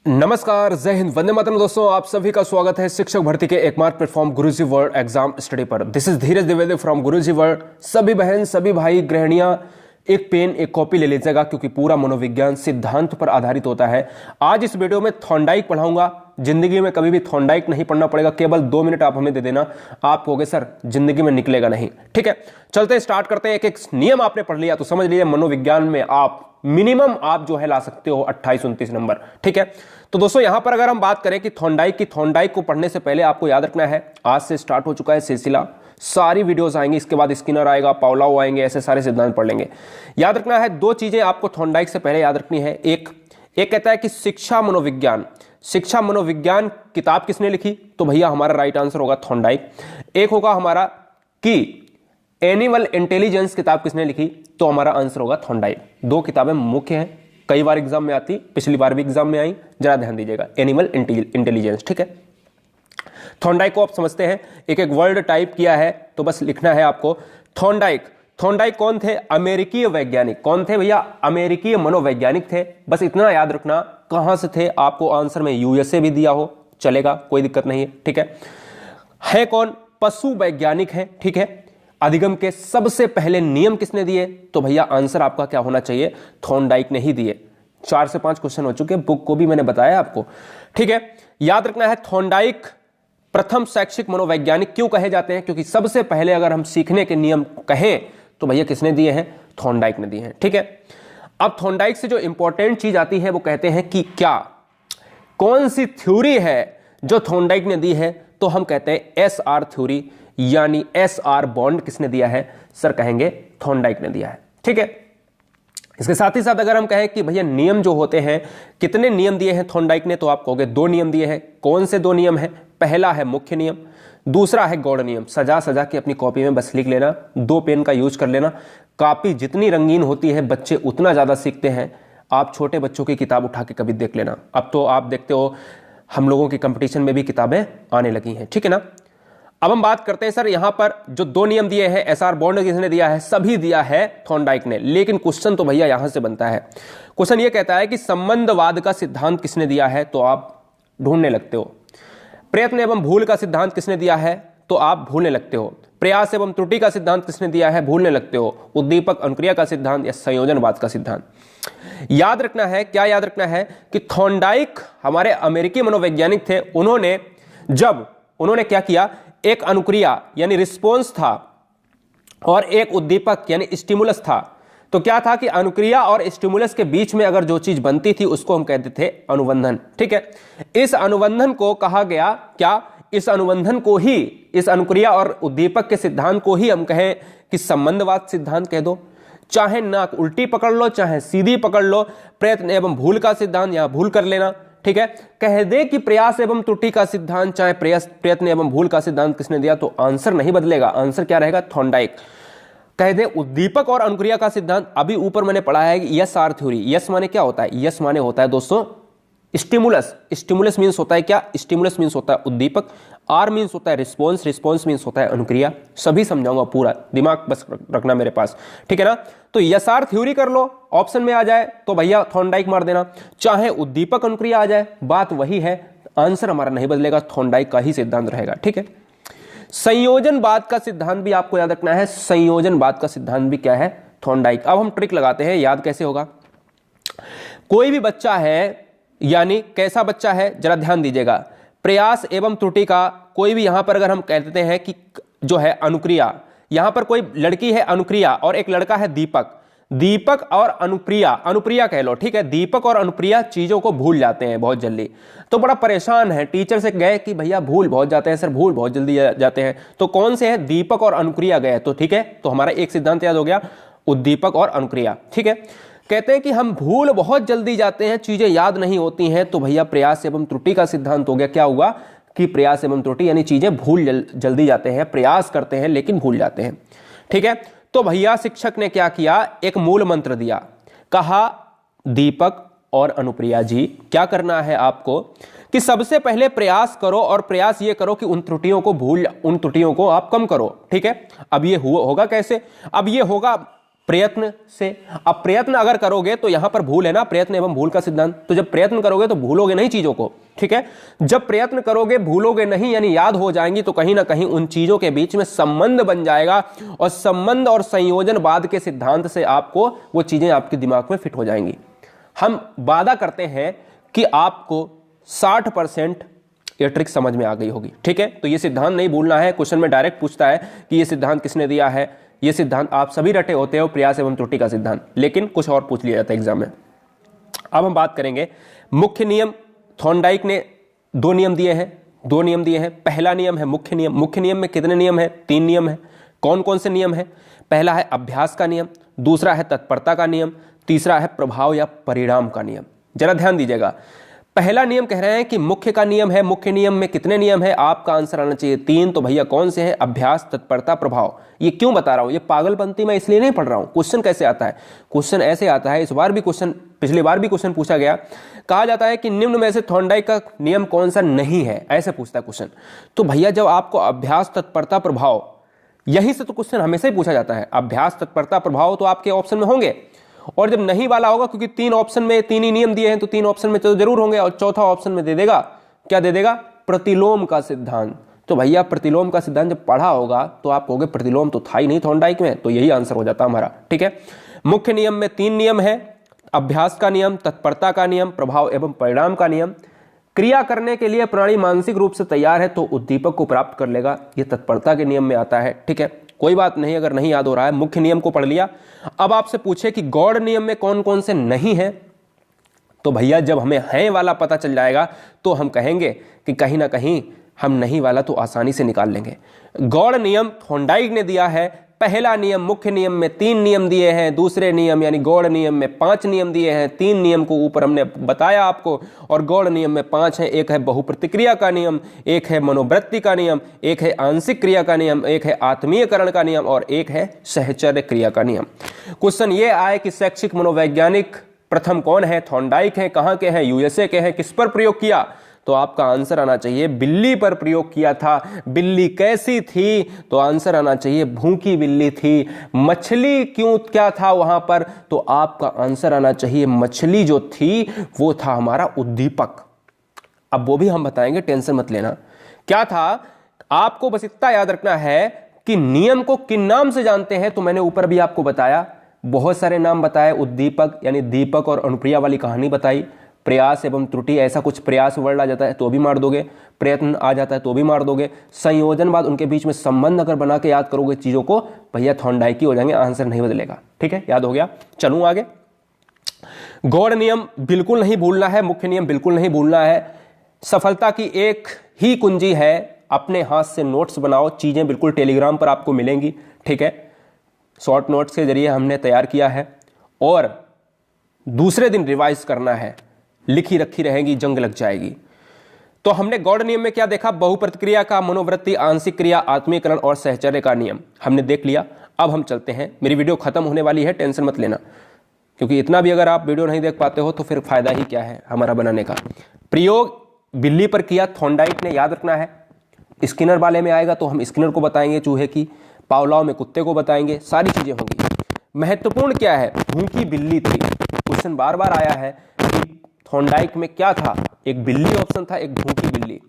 नमस्कार, जय हिंद, वंदे मातरम। दोस्तों, आप सभी का स्वागत है शिक्षक भर्ती के एकमात्र प्लेटफॉर्म गुरुजी वर्ल्ड एग्जाम स्टडी पर। This is Dheeraj Dwivedi from Guruji world. सभी बहन, सभी भाई, गृहिणियां एक पेन एक कॉपी ले लीजिएगा, क्योंकि पूरा मनोविज्ञान सिद्धांत पर आधारित होता है। आज इस वीडियो में थॉर्नडाइक पढ़ाऊंगा। जिंदगी में कभी भी थॉर्नडाइक नहीं पढ़ना पड़ेगा, केवल 2 मिनट आप हमें दे देना। आप कहोगे सर जिंदगी में निकलेगा नहीं। ठीक है, चलते स्टार्ट करते हैं। एक एक नियम आपने पढ़ लिया तो समझ लीजिए मनोविज्ञान में आप मिनिमम आप जो है ला सकते हो 28-29 नंबर। ठीक है, तो दोस्तों यहां पर अगर हम बात करें कि थॉर्नडाइक को पढ़ने से पहले आपको याद रखना है, आज से स्टार्ट हो चुका है सिलसिला। सारी वीडियोस आएंगी, इसके बाद स्किनर आएगा, पावलाओ आएंगे, ऐसे सारे सिद्धांत पढ़ लेंगे। याद रखना है 2 चीजें आपको थॉर्नडाइक से पहले याद रखनी है। एक कहता है कि शिक्षा मनोविज्ञान किताब किसने लिखी, तो भैया हमारा राइट आंसर होगा थॉर्नडाइक। एक होगा हमारा कि एनिमल इंटेलिजेंस किताब किसने लिखी, तो हमारा आंसर होगा थॉर्नडाइक। 2 किताबें मुख्य हैं, कई बार एग्जाम में आती, पिछली बार भी एग्जाम में आई, जरा ध्यान दीजिएगा। एनिमल इंटेलिजेंस, ठीक है। थॉर्नडाइक को आप समझते हैं, एक एक वर्ड टाइप किया है तो बस लिखना है आपको थॉर्नडाइक कौन थे? अमेरिकी वैज्ञानिक। कौन थे भैया? अमेरिकी मनोवैज्ञानिक थे। बस इतना याद रखना। कहां से थे? आपको आंसर में यूएसए भी दिया हो चलेगा, कोई दिक्कत नहीं है। ठीक है कौन? पशु वैज्ञानिक है। ठीक है, अधिगम के सबसे पहले नियम किसने दिए, तो भैया आंसर आपका क्या होना चाहिए? थॉर्नडाइक ने ही दिए। 4 से 5 क्वेश्चन हो चुके, बुक को भी मैंने बताया आपको। ठीक है, याद रखना है थॉर्नडाइक प्रथम शैक्षिक मनोवैज्ञानिक क्यों कहे जाते हैं, क्योंकि सबसे पहले अगर हम सीखने के नियम कहें तो भैया किसने दिए हैं? थॉर्नडाइक ने दिए हैं। ठीक है, अब थॉर्नडाइक से जो इंपॉर्टेंट चीज आती है वो कहते हैं कि क्या कौन सी थ्योरी है जो थॉर्नडाइक ने दी है, तो हम कहते हैं एसआर थ्योरी, यानी एसआर बॉन्ड किसने दिया है? सर कहेंगे थॉर्नडाइक ने दिया है। ठीक है, इसके साथ ही साथ अगर हम कहें कि भैया नियम जो होते हैं, कितने नियम दिए हैं थॉर्नडाइक ने, तो आप कहोगे 2 नियम दिए हैं। कौन से 2 नियम है? पहला है मुख्य नियम, दूसरा है गौड़ नियम। सजा के अपनी कॉपी में बस लिख लेना, 2 पेन का यूज कर लेना। कॉपी जितनी रंगीन होती है बच्चे उतना ज्यादा सीखते हैं। आप छोटे बच्चों की किताब उठा के कभी देख लेना। अब तो आप देखते हो हम लोगों की कंपटीशन में भी किताबें आने लगी हैं। ठीक है ना। अब हम बात करते हैं सर, यहां पर जो 2 नियम दिए हैं, एसआर बॉन्ड किसने दिया है? सभी दिया है थॉर्नडाइक ने। लेकिन क्वेश्चन तो भैया यहां से बनता है। क्वेश्चन ये कहता है कि संबंधवाद का सिद्धांत किसने दिया है, तो आप ढूंढने लगते हो। प्रयत्न एवं भूल का सिद्धांत किसने दिया है, तो आप भूलने लगते हो। प्रयास एवं त्रुटि का सिद्धांत किसने दिया है, भूलने लगते हो। उद्दीपक अनुक्रिया का सिद्धांत या संयोजनवाद का सिद्धांत। याद रखना है, क्या याद रखना है कि थॉर्नडाइक हमारे अमेरिकी मनोवैज्ञानिक थे। उन्होंने क्या किया, एक अनुक्रिया यानी रिस्पॉन्स था और एक उद्दीपक यानी स्टिमुलस था। तो क्या था कि अनुक्रिया और स्टिमुलस के बीच में अगर जो चीज बनती थी उसको हम कहते थे अनुबंधन। ठीक है, इस अनुबंधन को कहा गया क्या? इस अनुबंधन को ही, इस अनुक्रिया और उद्दीपक के सिद्धांत को ही हम कहें कि संबंधवाद सिद्धांत कह दो। चाहे नाक उल्टी पकड़ लो, चाहे सीधी पकड़ लो, प्रयत्न एवं भूल का सिद्धांत, यहां भूल कर लेना। ठीक है, कह दे कि प्रयास एवं त्रुटि का सिद्धांत, चाहे प्रयत्न एवं भूल का सिद्धांत किसने दिया, तो आंसर नहीं बदलेगा। आंसर क्या रहेगा? थॉर्नडाइक। कह दे उद्दीपक और अनुक्रिया का सिद्धांत, अभी ऊपर मैंने पढ़ा है कि यस आर थ्योरी। यस माने क्या होता है? यस माने होता है दोस्तों स्टिमुलस। स्टिमुलस मींस होता है क्या? स्टिमुलस मींस होता है उद्दीपक। आर मींस होता है रिस्पॉन्स। रिस्पॉन्स मींस होता है अनुक्रिया। सभी समझाऊंगा, पूरा दिमाग बस रखना मेरे पास। ठीक है ना। तो यस आर थ्योरी कर लो, ऑप्शन में आ जाए तो भैया थॉर्नडाइक मार देना। चाहे उद्दीपक अनुक्रिया आ जाए, बात वही है। आंसर हमारा नहीं बदलेगा, थॉर्नडाइक का ही सिद्धांत रहेगा। ठीक है, संयोजनवाद का सिद्धांत भी आपको याद रखना है। संयोजनवाद का सिद्धांत भी क्या है? थॉर्नडाइक। अब हम ट्रिक लगाते हैं, याद कैसे होगा। कोई भी बच्चा है, यानी कैसा बच्चा है, जरा ध्यान दीजिएगा। प्रयास एवं त्रुटि का कोई भी, यहां पर अगर हम कह देते हैं कि जो है अनुक्रिया, यहां पर कोई लड़की है अनुक्रिया और एक लड़का है दीपक और अनुप्रिया कह लो। ठीक है, दीपक और अनुप्रिया चीजों को भूल जाते हैं बहुत जल्दी, तो बड़ा परेशान है। टीचर से गए कि भैया भूल बहुत जाते हैं सर, भूल बहुत जल्दी जाते हैं। तो कौन से है? दीपक और अनुक्रिया गए। तो ठीक है, तो हमारा एक सिद्धांत याद हो गया, उद्दीपक और अनुक्रिया। ठीक है, कहते हैं कि हम भूल बहुत जल्दी जाते हैं, चीजें याद नहीं होती हैं, तो भैया प्रयास एवं त्रुटि का सिद्धांत हो गया। क्या हुआ कि प्रयास एवं त्रुटि यानी चीजें भूल जल्दी जाते हैं, प्रयास करते हैं लेकिन भूल जाते हैं। ठीक है, तो भैया शिक्षक ने क्या किया, एक मूल मंत्र दिया। कहा दीपक और अनुप्रिया जी, क्या करना है आपको कि सबसे पहले प्रयास करो, और प्रयास ये करो कि उन त्रुटियों को आप कम करो। ठीक है, अब ये होगा कैसे? अब ये होगा प्रयत्न से। अब प्रयत्न अगर करोगे तो यहां पर भूल है ना, प्रयत्न एवं भूल का सिद्धांत। तो जब प्रयत्न करोगे तो भूलोगे नहीं चीजों को, ठीक है। जब प्रयत्न करोगे भूलोगे नहीं, यानी याद हो जाएंगी, तो कहीं ना कहीं उन चीजों के बीच में संबंध बन जाएगा और संबंध और संयोजनवाद के सिद्धांत से आपको वो चीजें आपके दिमाग में फिट हो जाएंगी। हम वादा करते हैं कि आपको 60% ये ट्रिक समझ में आ गई होगी, ठीक है। तो ये सिद्धांत नहीं भूलना है। क्वेश्चन में डायरेक्ट पूछता है कि ये सिद्धांत किसने दिया है। ये सिद्धांत आप सभी रटे होते हो, प्रयास एवं त्रुटि का सिद्धांत, लेकिन कुछ और पूछ लिया जाता है एग्जाम में। अब हम बात करेंगे मुख्य नियम। थॉर्नडाइक ने 2 नियम दिए हैं। पहला नियम है मुख्य नियम। मुख्य नियम में कितने नियम है? 3 नियम है। कौन कौन से नियम है? पहला है अभ्यास का नियम, दूसरा है तत्परता का नियम, तीसरा है प्रभाव या परिणाम का नियम। जरा ध्यान दीजिएगा। पहला नियम कह रहे हैं कि मुख्य का नियम है। मुख्य नियम में कितने नियम है? आपका आंसर आना चाहिए 3। तो भैया कौन से हैं? अभ्यास, तत्परता, प्रभाव। ये क्यों बता रहा हूं? ये पागलपंती मैं इसलिए नहीं पढ़ रहा हूं। क्वेश्चन कैसे आता है? क्वेश्चन ऐसे आता है, इस बार भी क्वेश्चन, पिछली बार भी क्वेश्चन पूछा गया। कहा जाता है कि निम्न में से थॉर्नडाइक का नियम कौन सा नहीं है, ऐसे पूछता है क्वेश्चन। तो भैया जब आपको अभ्यास, तत्परता, प्रभाव, यहीं से तो क्वेश्चन हमेशा ही पूछा जाता है। अभ्यास, तत्परता, प्रभाव तो आपके ऑप्शन में होंगे, और जब नहीं वाला होगा, क्योंकि 3 ऑप्शन में 3 ही नियम दिए हैं, तो 3 ऑप्शन में तो जरूर होंगे। और चौथा ऑप्शन में दे देगा, क्या दे देगा? प्रतिलोम का सिद्धांत। तो भैया प्रतिलोम का सिद्धांत जब पढ़ा होगा तो आप कहोगे प्रतिलोम तो था ही नहीं थॉर्नडाइक में, तो यही आंसर हो जाता हमारा, ठीक है। मुख्य नियम में 3 नियम है, अभ्यास का नियम, तत्परता का नियम, प्रभाव एवं परिणाम का नियम। क्रिया करने के लिए प्राणी मानसिक रूप से तैयार है तो उद्दीपक को प्राप्त कर लेगा, ये तत्परता के नियम में आता है, ठीक है। कोई बात नहीं, अगर नहीं याद हो रहा है, मुख्य नियम को पढ़ लिया। अब आपसे पूछे कि गौड़ नियम में कौन कौन से नहीं है, तो भैया जब हमें है वाला पता चल जाएगा तो हम कहेंगे कि कहीं ना कहीं हम नहीं वाला तो आसानी से निकाल लेंगे। गौड़ नियम थॉर्नडाइक ने दिया है। पहला नियम मुख्य नियम में 3 नियम दिए हैं, दूसरे नियम यानी गौड़ नियम में 5 नियम दिए हैं। 3 नियम को ऊपर हमने बताया आपको, और गौड़ नियम में 5 है। एक है बहुप्रतिक्रिया का नियम, एक है मनोवृत्ति का नियम, एक है आंशिक क्रिया का नियम, एक है आत्मीयकरण का नियम, और एक है सहचर्य क्रिया का नियम। क्वेश्चन ये आए कि शैक्षिक मनोवैज्ञानिक प्रथम कौन है? थॉर्नडाइक है। कहाँ के हैं? यूएसए के हैं। किस पर प्रयोग किया? तो आपका आंसर आना चाहिए बिल्ली पर प्रयोग किया था। बिल्ली कैसी थी? तो आंसर आना चाहिए भूखी बिल्ली थी। मछली क्यों, क्या था वहां पर? तो आपका आंसर आना चाहिए मछली जो थी वो था हमारा उद्दीपक। अब वो भी हम बताएंगे, टेंशन मत लेना। क्या था? आपको बस इतना याद रखना है कि नियम को किन नाम से जानते हैं। तो मैंने ऊपर भी आपको बताया, बहुत सारे नाम बताए। उद्दीपक यानी दीपक और अनुप्रिया वाली कहानी बताई। प्रयास एवं त्रुटि, ऐसा कुछ प्रयास वर्ड आ जाता है तो भी मार दोगे, प्रयत्न आ जाता है तो भी मार दोगे। संयोजनवाद, उनके बीच में संबंध अगर बना के याद करोगे चीजों को, भैया थॉर्नडाइक ही हो जाएंगे, आंसर नहीं बदलेगा, ठीक है। याद हो गया? चलूं आगे। गौड़ नियम बिल्कुल नहीं भूलना है, मुख्य नियम बिल्कुल नहीं भूलना है। सफलता की एक ही कुंजी है, अपने हाथ से नोट्स बनाओ। चीजें बिल्कुल टेलीग्राम पर आपको मिलेंगी, ठीक है। शॉर्ट नोट्स के जरिए हमने तैयार किया है, और दूसरे दिन रिवाइज करना है। लिखी रखी रहेगी, जंग लग जाएगी। तो हमने गौड़ नियम में क्या देखा? बहुप्रतिक्रिया का, मनोवृत्ति, आंशिक क्रिया, आत्मीयकरण और सहचर्य का नियम हमने देख लिया। अब हम चलते हैं, मेरी वीडियो खत्म होने वाली है, टेंशन मत लेना, क्योंकि इतना भी अगर आप वीडियो नहीं देख पाते हो तो फिर फायदा ही क्या है हमारा बनाने का। प्रयोग बिल्ली पर किया थॉर्नडाइक ने, याद रखना है। स्किनर वाले में आएगा तो हम स्किनर को बताएंगे चूहे की, पावलाव में कुत्ते को बताएंगे, सारी चीजें होंगी। महत्वपूर्ण क्या है? भूखी बिल्ली थी। क्वेश्चन बार बार आया है कि थॉर्नडाइक में क्या था? एक बिल्ली ऑप्शन था, एक भूखी बिल्ली।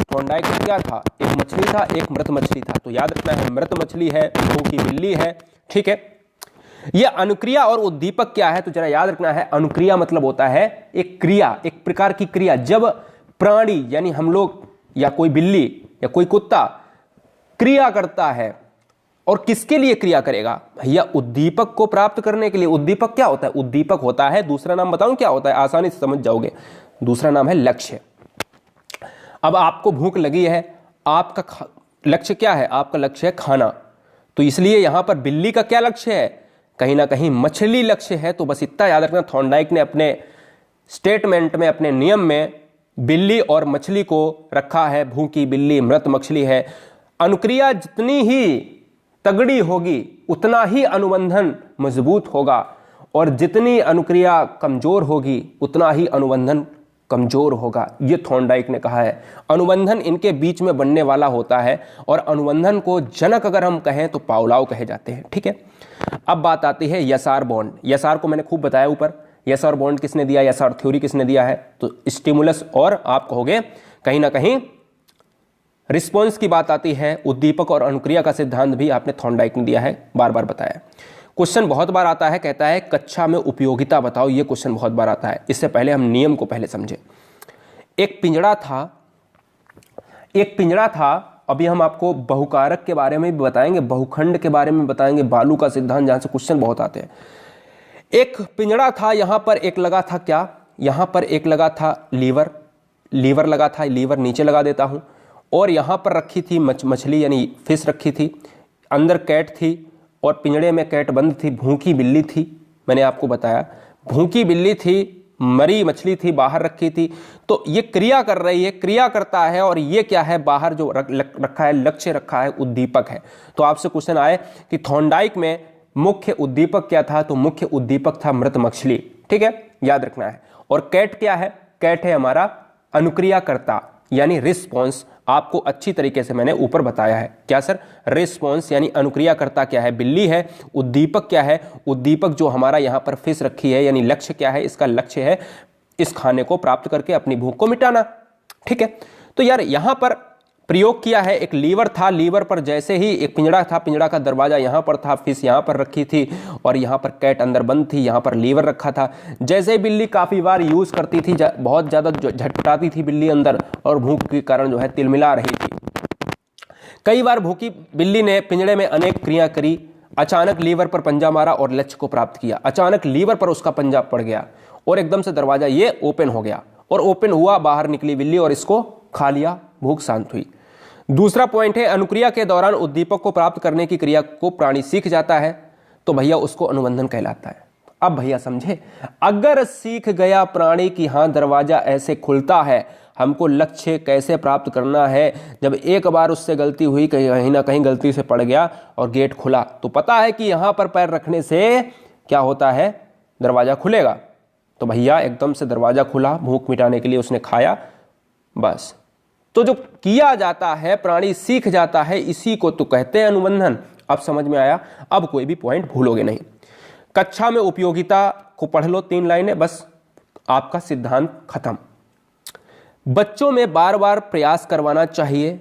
थॉर्नडाइक में क्या था? एक मछली था, एक मृत मछली था। तो याद रखना है, मृत मछली है, भूखी बिल्ली है, ठीक है। यह अनुक्रिया और उद्दीपक क्या है? तो जरा याद रखना है, अनुक्रिया मतलब होता है एक क्रिया, एक प्रकार की क्रिया। जब प्राणी यानी हम लोग या कोई बिल्ली या कोई कुत्ता क्रिया करता है, और किसके लिए क्रिया करेगा? भैया उद्दीपक को प्राप्त करने के लिए। उद्दीपक क्या होता है? उद्दीपक होता है, दूसरा नाम बताऊं क्या होता है, आसानी से समझ जाओगे। दूसरा नाम है लक्ष्य। अब आपको भूख लगी है, आपका लक्ष्य क्या है? आपका लक्ष्य है खाना। तो इसलिए यहां पर बिल्ली का क्या लक्ष्य है? कहीं ना कहीं मछली लक्ष्य है। तो बस इतना याद रखना, थॉर्नडाइक ने अपने स्टेटमेंट में, अपने नियम में बिल्ली और मछली को रखा है। भूखी बिल्ली, मृत मछली है। अनुक्रिया जितनी ही तगड़ी होगी उतना ही अनुबंधन मजबूत होगा, और जितनी अनुक्रिया कमजोर होगी उतना ही अनुबंधन कमजोर होगा, ये थॉर्नडाइक ने कहा है। अनुबंधन इनके बीच में बनने वाला होता है और अनुबंधन को जनक अगर हम कहें तो पावलोव कहे जाते हैं। ठीक है, अब बात आती है एसआर बॉन्ड। एसआर को मैंने खूब बताया ऊपर, एसआर बॉन्ड किसने दिया, एसआर थ्योरी किसने दिया है, तो स्टिमुलस और आप कहोगे कहीं ना कहीं रिस्पॉन्स की बात आती है, उद्दीपक और अनुक्रिया का सिद्धांत भी आपने थॉर्नडाइक ने दिया है, बार बार बताया। क्वेश्चन बहुत बार आता है, कहता है कक्षा में उपयोगिता बताओ, ये क्वेश्चन बहुत बार आता है। इससे पहले हम नियम को पहले समझे। एक पिंजड़ा था, अभी हम आपको बहुकारक के बारे में भी बताएंगे, बहुखंड के बारे में बताएंगे, बालू का सिद्धांत, जहां से क्वेश्चन बहुत आते हैं। एक पिंजड़ा था, यहां पर एक लगा था क्या, यहां पर एक लगा था लीवर लगा था, लीवर नीचे लगा देता हूं, और यहां पर रखी थी मछली यानी फिश रखी थी, अंदर कैट थी और पिंजड़े में कैट बंद थी, भूखी बिल्ली थी, मैंने आपको बताया भूखी बिल्ली थी, मरी मछली थी, बाहर रखी थी। तो ये क्रिया कर रही है, क्रिया करता है, और ये क्या है, बाहर जो रखा है, लक्ष्य रखा है, उद्दीपक है। तो आपसे क्वेश्चन आए कि थॉर्नडाइक में मुख्य उद्दीपक क्या था, तो मुख्य उद्दीपक था मृत मछली। ठीक है, याद रखना है। और कैट क्या है, कैट है हमारा अनुक्रियाकर्ता यानी रिस्पॉन्स। आपको अच्छी तरीके से मैंने ऊपर बताया है, क्या सर, रिस्पॉन्स यानी अनुक्रियाकर्ता क्या है, बिल्ली है। उद्दीपक क्या है, उद्दीपक जो हमारा यहाँ पर फिश रखी है, यानी लक्ष्य क्या है, इसका लक्ष्य है इस खाने को प्राप्त करके अपनी भूख को मिटाना। ठीक है, तो यार यहाँ पर प्रयोग किया है, एक लीवर था, लीवर पर जैसे ही एक पिंजड़ा था, पिंजड़ा का दरवाजा यहाँ पर था, फिश यहाँ पर रखी थी और यहाँ पर कैट अंदर बंद थी, यहाँ पर लीवर रखा था। जैसे ही बिल्ली काफ़ी बार यूज़ करती थी, बहुत ज़्यादा झटपटाती थी बिल्ली अंदर और भूख के कारण जो है तिलमिला रही थी। कई बार भूखी बिल्ली ने पिंजड़े में अनेक क्रिया करी, अचानक लीवर पर पंजा मारा और लक्ष्य को प्राप्त किया। अचानक लीवर पर उसका पंजा पड़ गया और एकदम से दरवाजा ये ओपन हो गया, और ओपन हुआ, बाहर निकली बिल्ली और इसको खा लिया, भूख शांत हुई। दूसरा पॉइंट है, अनुक्रिया के दौरान उद्दीपक को प्राप्त करने की क्रिया को प्राणी सीख जाता है, तो भैया उसको अनुबंधन कहलाता है। अब भैया समझे, अगर सीख गया प्राणी कि हाँ दरवाजा ऐसे खुलता है, हमको लक्ष्य कैसे प्राप्त करना है, जब एक बार उससे गलती हुई, कहीं ना कहीं गलती से पड़ गया और गेट खुला, तो पता है कि यहां पर पैर रखने से क्या होता है, दरवाजा खुलेगा। तो भैया एकदम से दरवाजा खुला, भूख मिटाने के लिए उसने खाया, बस। तो जो किया जाता है, प्राणी सीख जाता है, इसी को तो कहते हैं अनुबंधन। अब समझ में आया, अब कोई भी पॉइंट भूलोगे नहीं। कक्षा में उपयोगिता को पढ़ लो, 3 लाइनें बस, आपका सिद्धांत खत्म। बच्चों में बार बार प्रयास करवाना चाहिए।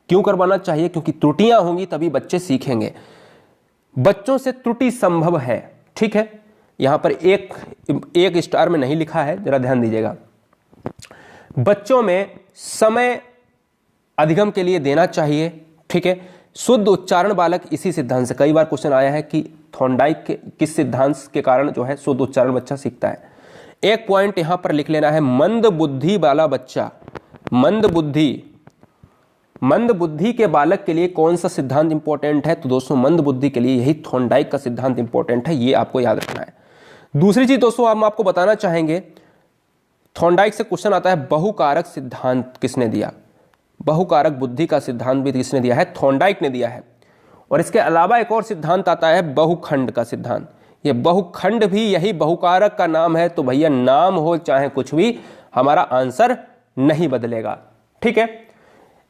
क्यों करवाना चाहिए, क्योंकि त्रुटियां होंगी तभी बच्चे सीखेंगे। बच्चों से त्रुटि संभव है। ठीक है, यहां पर एक स्टार में नहीं लिखा है, जरा ध्यान दीजिएगा। बच्चों में समय अधिगम के लिए देना चाहिए। ठीक है, शुद्ध उच्चारण बालक, इसी सिद्धांत से कई बार क्वेश्चन आया है कि थॉर्नडाइक के किस सिद्धांत के कारण जो है शुद्ध उच्चारण बच्चा सीखता है। एक पॉइंट यहां पर लिख लेना है, मंद बुद्धि वाला बच्चा, मंद बुद्धि के बालक के लिए कौन सा सिद्धांत इंपॉर्टेंट है, तो दोस्तों मंद बुद्धि के लिए यही थॉर्नडाइक का सिद्धांत इंपॉर्टेंट है, ये आपको याद रखना है। दूसरी चीज दोस्तों हम आपको बताना चाहेंगे, थॉर्नडाइक से क्वेश्चन आता है, बहुकारक सिद्धांत किसने दिया, बहुकारक बुद्धि का सिद्धांत भी किसने दिया है, थॉर्नडाइक ने दिया है। और इसके अलावा एक और सिद्धांत आता है बहुखंड का सिद्धांत। ये बहुखंड भी यही बहुकारक का नाम है, तो भैया नाम हो चाहे कुछ भी, हमारा आंसर नहीं बदलेगा। ठीक है,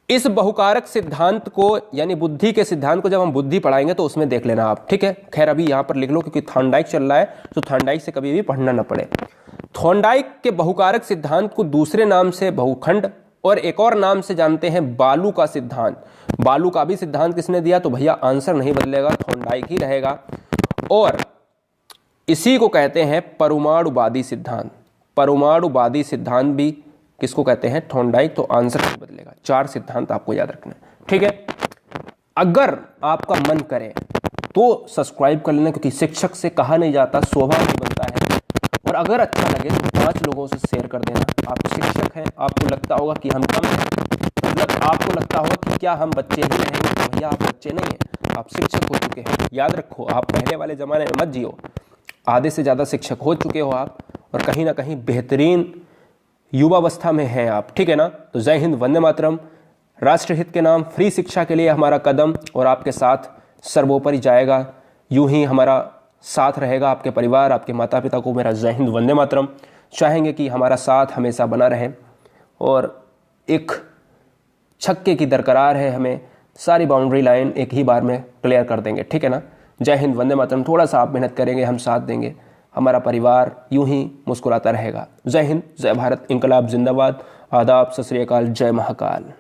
इस बहुकारक सिद्धांत को यानी बुद्धि के सिद्धांत को जब हम बुद्धि पढ़ाएंगे तो उसमें देख लेना आप। ठीक है, खैर अभी यहां पर लिख लो क्योंकि थॉर्नडाइक चल रहा है, तो थॉर्नडाइक से कभी भी पढ़ना ना पड़े। थॉर्नडाइक के बहुकारक सिद्धांत को दूसरे नाम से बहुखंड और एक और नाम से जानते हैं बालू का सिद्धांत। बालू का भी सिद्धांत किसने दिया, तो भैया आंसर नहीं बदलेगा, थॉर्नडाइक ही रहेगा। और इसी को कहते हैं परमाणुवादी सिद्धांत। परमाणुवादी सिद्धांत भी किसको कहते हैं, थॉर्नडाइक, तो आंसर नहीं बदलेगा। 4 सिद्धांत आपको याद रखना है। ठीक है, अगर आपका मन करे तो सब्सक्राइब कर लेना, क्योंकि शिक्षक से कहा नहीं जाता, स्वभाव नहीं बनता है। और अगर अच्छा लगे तो 5 लोगों से शेयर कर देना। आप शिक्षक हैं, आपको लगता होगा कि हम कम हैं, मतलब आपको लगता होगा कि क्या हम बच्चे ही रहेंगे, तो भैया आप बच्चे नहीं हैं, आप शिक्षक हो चुके हैं। याद रखो, आप पहले वाले ज़माने में मत जियो, आधे से ज़्यादा शिक्षक हो चुके हो आप, और कहीं ना कहीं बेहतरीन युवावस्था में हैं आप। ठीक है ना, तो जय हिंद, वंदे मातरम। राष्ट्रहित के नाम फ्री शिक्षा के लिए हमारा कदम और आपके साथ सर्वोपरि जाएगा। यूं ही हमारा साथ रहेगा आपके परिवार, आपके माता पिता को मेरा जय हिंद, वंदे मातरम। चाहेंगे कि हमारा साथ हमेशा बना रहे और एक छक्के की दरकार है, हमें सारी बाउंड्री लाइन एक ही बार में क्लियर कर देंगे, ठीक है ना। जय हिंद, वंदे मातरम। थोड़ा सा आप मेहनत करेंगे, हम साथ देंगे, हमारा परिवार यूं ही मुस्कुराता रहेगा। जय हिंद, जय भारत, इंकलाब जिंदाबाद, आदाब, सत श्री अकाल, जय महाकाल।